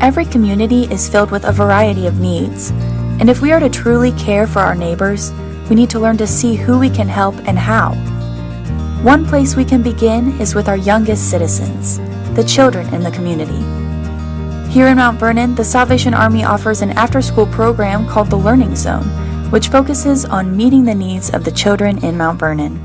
Every community is filled with a variety of needs, and if we are to truly care for our neighbors, we need to learn to see who we can help and how. One place we can begin is with our youngest citizens, the children in the community. Here in Mount Vernon, the Salvation Army offers an after-school program called the Learning Zone, which focuses on meeting the needs of the children in Mount Vernon.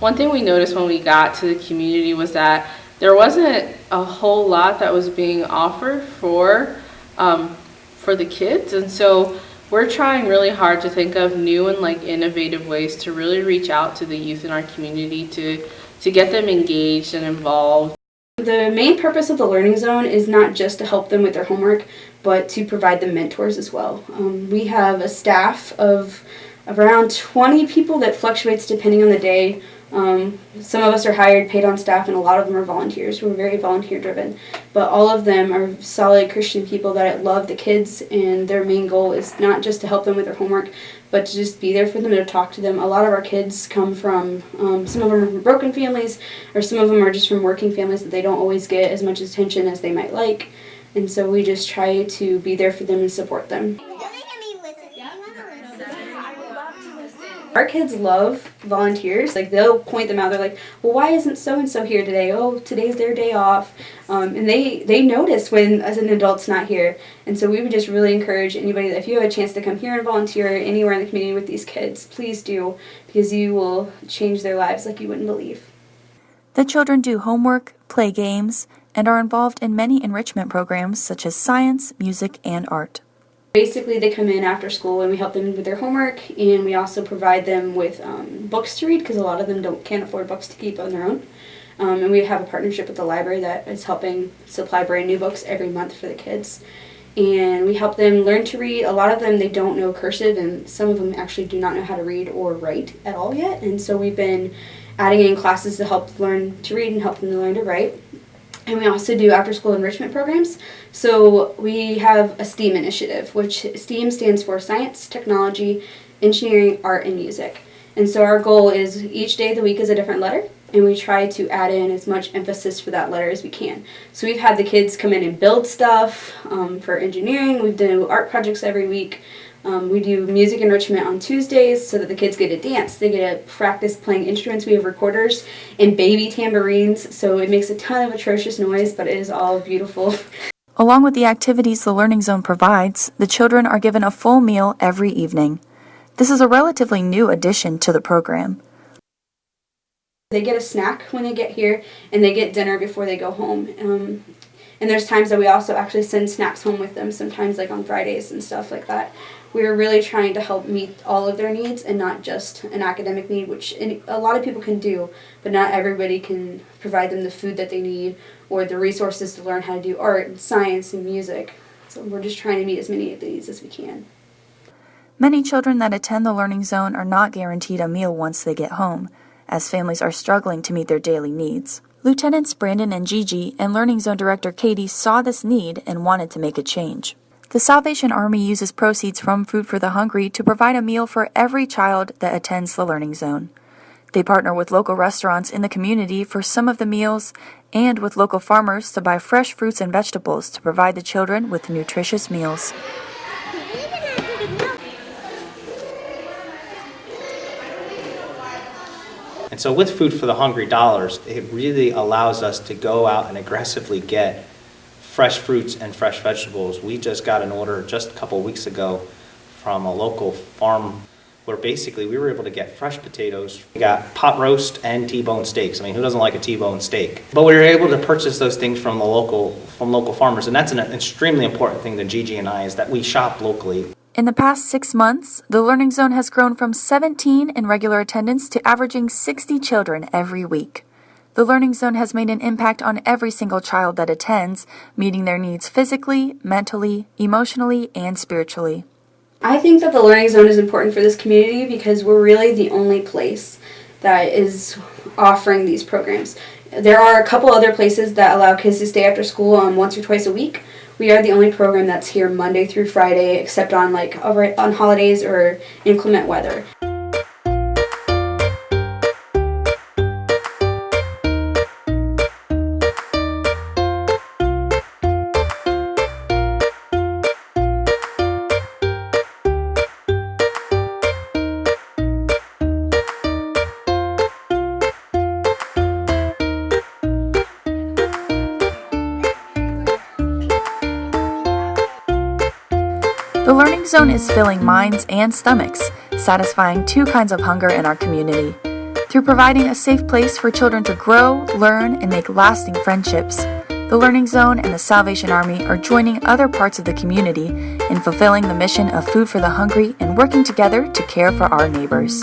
One thing we noticed when we got to the community was that there wasn't a whole lot that was being offered for the kids, and so we're trying really hard to think of new and innovative ways to really reach out to the youth in our community to get them engaged and involved. The main purpose of the Learning Zone is not just to help them with their homework, but to provide them mentors as well. We have a staff of around 20 people that fluctuates depending on the day. Some of us are hired, paid on staff, and a lot of them are volunteers. We're very volunteer driven, but all of them are solid Christian people that love the kids, and their main goal is not just to help them with their homework, but to just be there for them and to talk to them. A lot of our kids come from, some of them are from broken families, or some of them are just from working families that they don't always get as much attention as they might like, and so we just try to be there for them and support them. Our kids love volunteers. They'll point them out. They're like, well, why isn't so-and-so here today? Oh, today's their day off. And they notice when as an adult's not here. And so we would just really encourage anybody that if you have a chance to come here and volunteer anywhere in the community with these kids, please do, because you will change their lives like you wouldn't believe. The children do homework, play games, and are involved in many enrichment programs such as science, music, and art. Basically, they come in after school and we help them with their homework, and we also provide them with books to read because a lot of them can't afford books to keep on their own. And we have a partnership with the library that is helping supply brand new books every month for the kids. And we help them learn to read. A lot of them, they don't know cursive, and some of them actually do not know how to read or write at all yet. And so we've been adding in classes to help learn to read and help them to learn to write. And we also do after-school enrichment programs. So we have a STEAM initiative, which STEAM stands for Science, Technology, Engineering, Art, and Music. And so our goal is each day of the week is a different letter, and we try to add in as much emphasis for that letter as we can. So we've had the kids come in and build stuff for engineering. We've done art projects every week. We do music enrichment on Tuesdays so that the kids get to dance. They get to practice playing instruments. We have recorders and baby tambourines, so it makes a ton of atrocious noise, but it is all beautiful. Along with the activities the Learning Zone provides, the children are given a full meal every evening. This is a relatively new addition to the program. They get a snack when they get here, and they get dinner before they go home. And there's times that we also actually send snacks home with them, sometimes on Fridays and stuff like that. We're really trying to help meet all of their needs and not just an academic need, which a lot of people can do, but not everybody can provide them the food that they need or the resources to learn how to do art and science and music. So we're just trying to meet as many of the needs as we can. Many children that attend the Learning Zone are not guaranteed a meal once they get home, as families are struggling to meet their daily needs. Lieutenants Brandon and Gigi and Learning Zone Director Katie saw this need and wanted to make a change. The Salvation Army uses proceeds from Food for the Hungry to provide a meal for every child that attends the Learning Zone. They partner with local restaurants in the community for some of the meals and with local farmers to buy fresh fruits and vegetables to provide the children with nutritious meals. And so with Food for the Hungry dollars, it really allows us to go out and aggressively get fresh fruits and fresh vegetables. We just got an order just a couple weeks ago from a local farm where basically we were able to get fresh potatoes. We got pot roast and T-bone steaks. I mean, who doesn't like a T-bone steak? But we were able to purchase those things from local farmers, and that's an extremely important thing to Gigi and I, is that we shop locally. In the past 6 months, the Learning Zone has grown from 17 in regular attendance to averaging 60 children every week. The Learning Zone has made an impact on every single child that attends, meeting their needs physically, mentally, emotionally, and spiritually. I think that the Learning Zone is important for this community because we're really the only place that is offering these programs. There are a couple other places that allow kids to stay after school once or twice a week. We are the only program that's here Monday through Friday, except on on holidays or inclement weather. The Learning Zone is filling minds and stomachs, satisfying two kinds of hunger in our community. Through providing a safe place for children to grow, learn, and make lasting friendships, the Learning Zone and the Salvation Army are joining other parts of the community in fulfilling the mission of Food for the Hungry and working together to care for our neighbors.